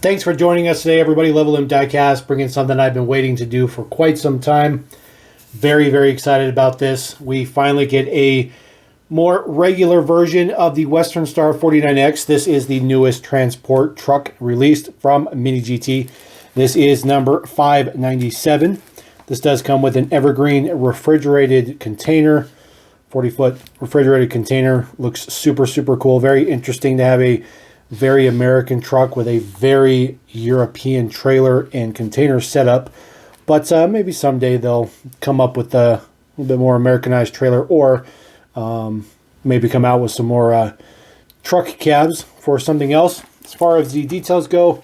Thanks for joining us today, everybody. Level M Diecast, bringing something I've been waiting to do for quite some time. Very, very excited about this. We finally get a more regular version of the Western Star 49X. This is the newest transport truck released from Mini GT. This is number 597. This does come with an Evergreen refrigerated container. 40-foot refrigerated container. Looks super, super cool. Very interesting to have a very American truck with a very European trailer and container setup. But maybe someday they'll come up with a little bit more Americanized trailer, or maybe come out with some more truck cabs for something else. As far as the details go,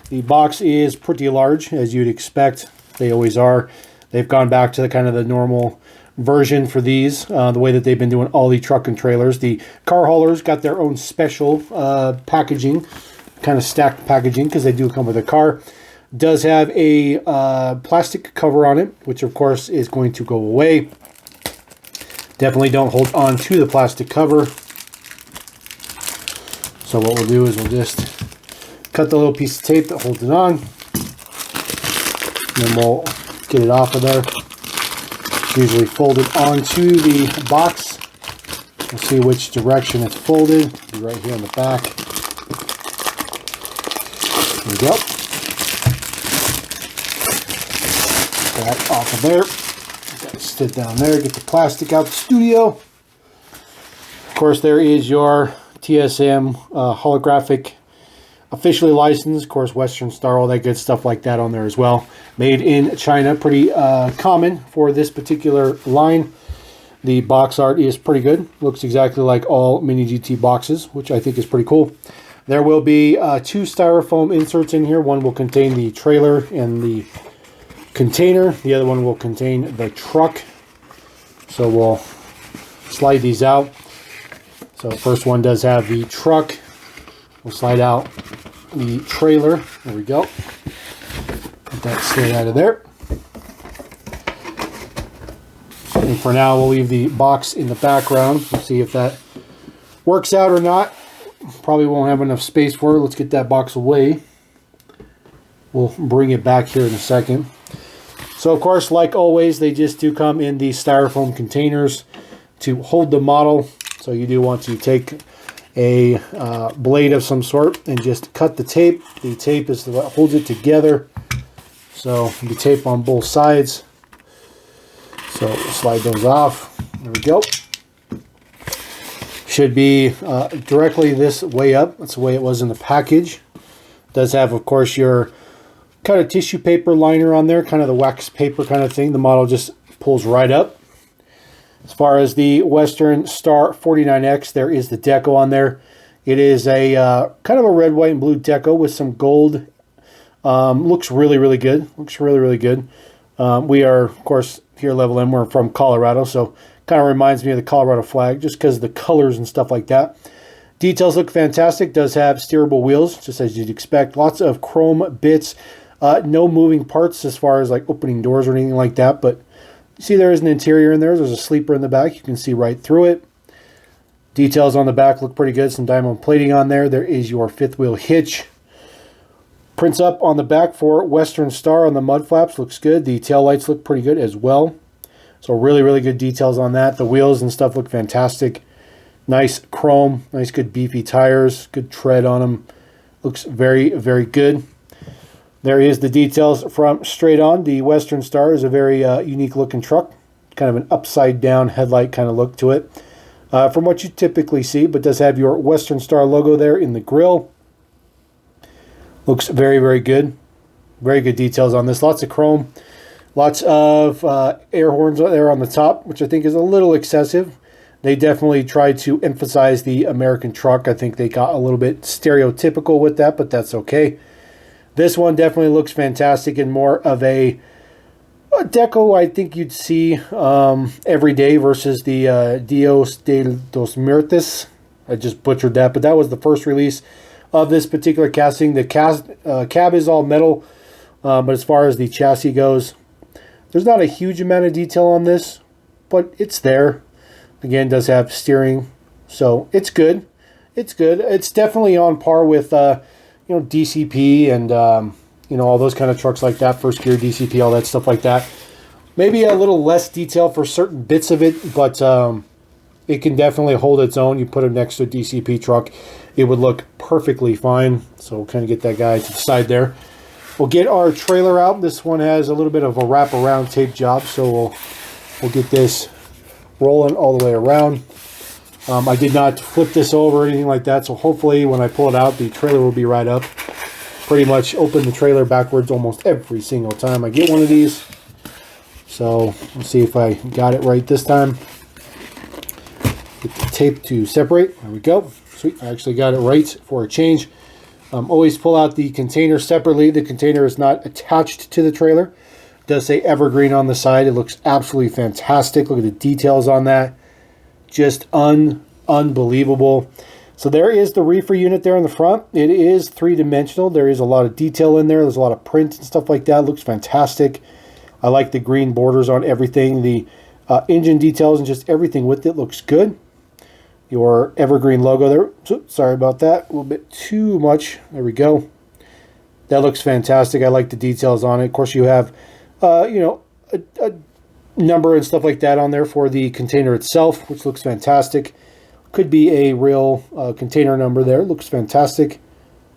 the box is pretty large, as you'd expect. They always are. They've gone back to the kind of the normal version for these, the way that they've been doing all the truck and trailers. The car haulers got their own special packaging, kind of stacked packaging, because they do come with a car. Does have a plastic cover on it, which of course is going to go away. Definitely don't hold on to the plastic cover. So what we'll do is we'll just cut the little piece of tape that holds it on, and then we'll get it off of there. Usually fold it onto the box. We'll see which direction it's folded. It'll be right here on the back. There we go. Get that off of there. Got to sit down there, get the plastic out the studio. Of course, there is your TSM holographic, officially licensed, of course, Western Star, all that good stuff like that on there as well. Made in China, pretty common for this particular line. The box art is pretty good. Looks exactly like all Mini GT boxes, which I think is pretty cool. There will be 2 styrofoam inserts in here. One will contain the trailer and the container. The other one will contain the truck. So we'll slide these out. So first one does have the truck. We'll slide out the trailer. There we go. Get that slid out of there. And for now, we'll leave the box in the background. We'll see if that works out or not. Probably won't have enough space for it. Let's get that box away. We'll bring it back here in a second. So, of course, like always, they just do come in these styrofoam containers to hold the model. So you do want to take a blade of some sort and just cut the tape. The tape is what holds it together. So the tape on both sides. So we'll slide those off. There we go. Should be directly this way up. That's the way it was in the package. It does have, of course, your kind of tissue paper liner on there, kind of the wax paper kind of thing. The model just pulls right up. As far as the Western Star 49X, there is the deco on there. It is a kind of a red, white, and blue deco with some gold. Looks really, really good. Looks really, really good. We are, of course, here at Level M. We're from Colorado, so kind of reminds me of the Colorado flag just because of the colors and stuff like that. Details look fantastic. Does have steerable wheels, just as you'd expect. Lots of chrome bits. No moving parts as far as like opening doors or anything like that, but see, there is an interior in there. There's a sleeper in the back. You can see right through it. Details on the back look pretty good. Some diamond plating on there. There is your 5th wheel hitch. Prints up on the back for Western Star on the mud flaps. Looks good. The tail lights look pretty good as well. So really, really good details on that. The wheels and stuff look fantastic. Nice chrome. Nice, good beefy tires. Good tread on them. Looks very, very good. There is the details from straight on. The Western Star is a very unique looking truck. Kind of an upside down headlight kind of look to it. From what you typically see, but does have your Western Star logo there in the grille. Looks very, very good. Very good details on this. Lots of chrome. Lots of air horns there on the top, which I think is a little excessive. They definitely tried to emphasize the American truck. I think they got a little bit stereotypical with that, but that's okay. This one definitely looks fantastic and more of a deco I think you'd see every day versus the Dios de los Muertos. I just butchered that, but that was the first release of this particular casting. The cab is all metal, but as far as the chassis goes, there's not a huge amount of detail on this, but it's there. Again, does have steering, so it's good. It's good. It's definitely on par with you know, DCP and you know, all those kind of trucks like that, first gear DCP, all that stuff like that. Maybe a little less detail for certain bits of it, but it can definitely hold its own. You put it next to a DCP truck, it would look perfectly fine. So we'll kind of get that guy to the side there. We'll get our trailer out. This one has a little bit of a wraparound tape job, so we'll get this rolling all the way around. I did not flip this over or anything like that, so hopefully when I pull it out, the trailer will be right up. Pretty much open the trailer backwards almost every single time I get one of these. So let's see if I got it right this time. Get the tape to separate. There we go. Sweet. I actually got it right for a change. Always pull out the container separately. The container is not attached to the trailer. It does say Evergreen on the side. It looks absolutely fantastic. Look at the details on that. Just unbelievable. So there is the reefer unit there in the front. It is three-dimensional. There is a lot of detail in there. There's a lot of print and stuff like that. It looks fantastic. I like the green borders on everything. The engine details and just everything with it looks good. Your Evergreen logo there. Oops, sorry about that. A little bit too much. There we go. That looks fantastic. I like the details on it. Of course, you have, you know, a number and stuff like that on there for the container itself, which looks fantastic. Could be a real container number there. Looks fantastic.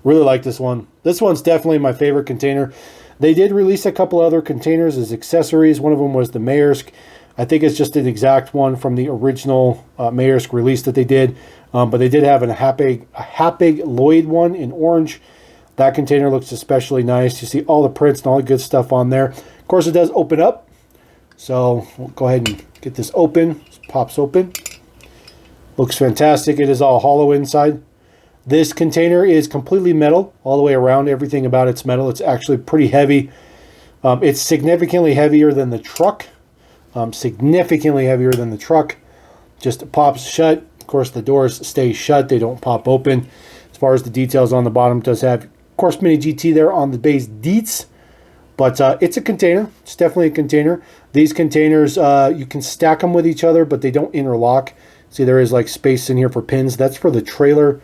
Really like this one. This one's definitely my favorite container. They did release a couple other containers as accessories. One of them was the Maersk. I think it's just an exact one from the original Maersk release that they did. But they did have a Hapag Lloyd one in orange. That container looks especially nice. You see all the prints and all the good stuff on there. Of course, it does open up. So we'll go ahead and get this open. It pops open. Looks fantastic. It is all hollow inside. This container is completely metal all the way around. Everything about it's metal. It's actually pretty heavy. It's significantly heavier than the truck. Significantly heavier than the truck. Just pops shut. Of course, the doors stay shut. They don't pop open. As far as the details on the bottom, it does have, of course, Mini GT there on the base deets. But it's a container. It's definitely a container. These containers, you can stack them with each other, but they don't interlock. See, there is like space in here for pins. That's for the trailer.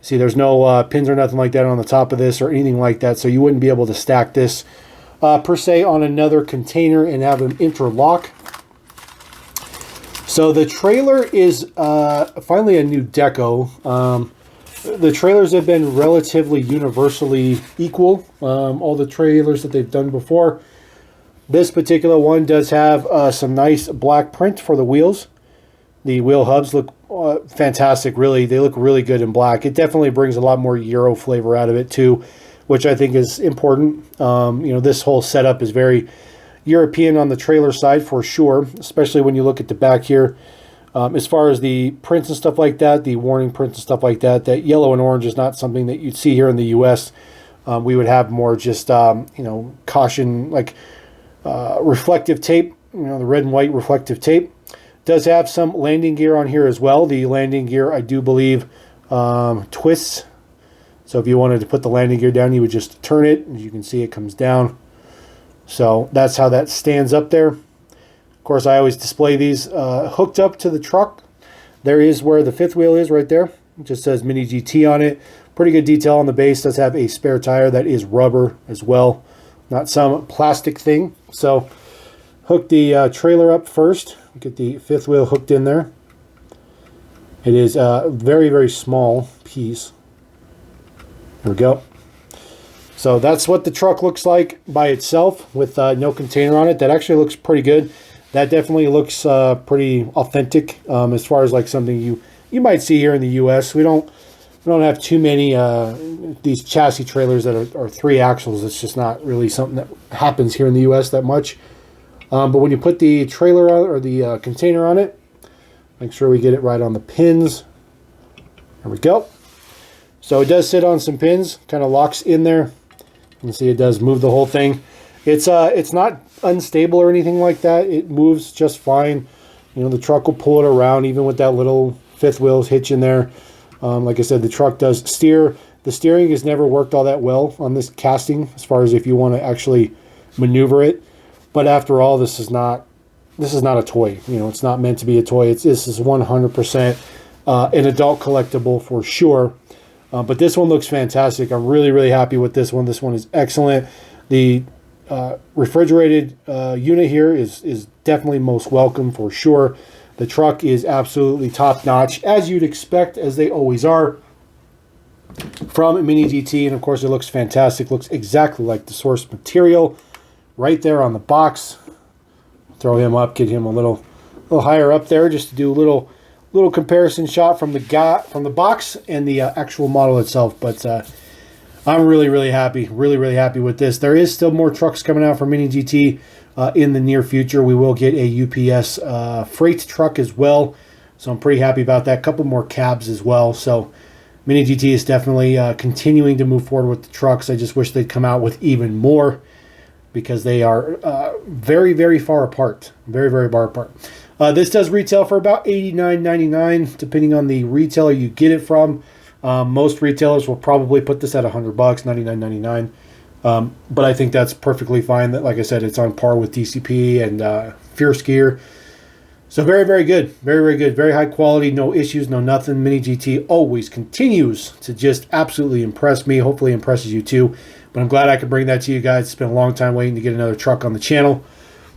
See, there's no pins or nothing like that on the top of this or anything like that. So you wouldn't be able to stack this per se on another container and have them interlock. So the trailer is finally a new deco. The trailers have been relatively universally equal. All the trailers that they've done before. This particular one does have some nice black print for the wheels. The wheel hubs look fantastic, really. They look really good in black. It definitely brings a lot more Euro flavor out of it too, which I think is important. You know, this whole setup is very European on the trailer side for sure, especially when you look at the back here. As far as the prints and stuff like that, the warning prints and stuff like that, that yellow and orange is not something that you'd see here in the U.S. We would have more just, you know, caution, like reflective tape, you know, the red and white reflective tape. Does have some landing gear on here as well. The landing gear, I do believe, twists. So if you wanted to put the landing gear down, you would just turn it. As you can see, it comes down. So that's how that stands up there. Of course, I always display these hooked up to the truck. There is where the fifth wheel is right there. It just says Mini GT on it. Pretty good detail on the base. Does have a spare tire that is rubber as well, not some plastic thing. So hook the trailer up first. Get the fifth wheel hooked in there. It is a very, very small piece. There we go. So that's what the truck looks like by itself with no container on it. That actually looks pretty good. That definitely looks pretty authentic as far as like something you might see here in the U.S. We don't have too many these chassis trailers that are three axles. It's just not really something that happens here in the U.S. that much. But when you put the trailer on, or the container on it, make sure we get it right on the pins. There we go. So it does sit on some pins, kind of locks in there. You can see it does move the whole thing. It's not unstable or anything like that. It moves just fine. You know, the truck will pull it around even with that little fifth wheels hitch in there. Like I said, the truck does steer. The steering has never worked all that well on this casting as far as if you want to actually maneuver it. But after all, this is not a toy. You know, it's not meant to be a toy. This is 100% an adult collectible for sure. But this one looks fantastic. I'm really, really happy with this one. This one is excellent. The refrigerated unit here is definitely most welcome for sure. The truck is absolutely top notch, as you'd expect, as they always are from Mini GT. And of course, it looks fantastic. Looks exactly like the source material right there on the box. Throw him up, get him a little higher up there, just to do a little comparison shot from the box and the actual model itself. But I'm really happy, really happy with this. There is still more trucks coming out from Mini GT in the near future. We will get a UPS freight truck as well, so I'm pretty happy about that. A couple more cabs as well. So Mini GT is definitely continuing to move forward with the trucks. I just wish they'd come out with even more, because they are very far apart. Very far apart. This does retail for about $89.99, depending on the retailer you get it from. Most retailers will probably put this at $100, $99.99. But I think that's perfectly fine. That, like I said, it's on par with DCP and Fierce Gear. So very good. Very good. Very high quality. No issues, no nothing. Mini GT always continues to just absolutely impress me. Hopefully impresses you too. But I'm glad I could bring that to you guys. It's been a long time waiting to get another truck on the channel.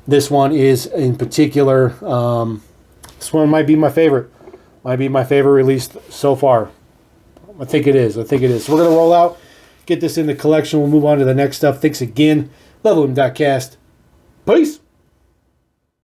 This one is in particular, this one might be my favorite. Might be my favorite release so far. I think it is. So we're going to roll out, get this in the collection. We'll move on to the next stuff. Thanks again. Levelim.cast. Peace.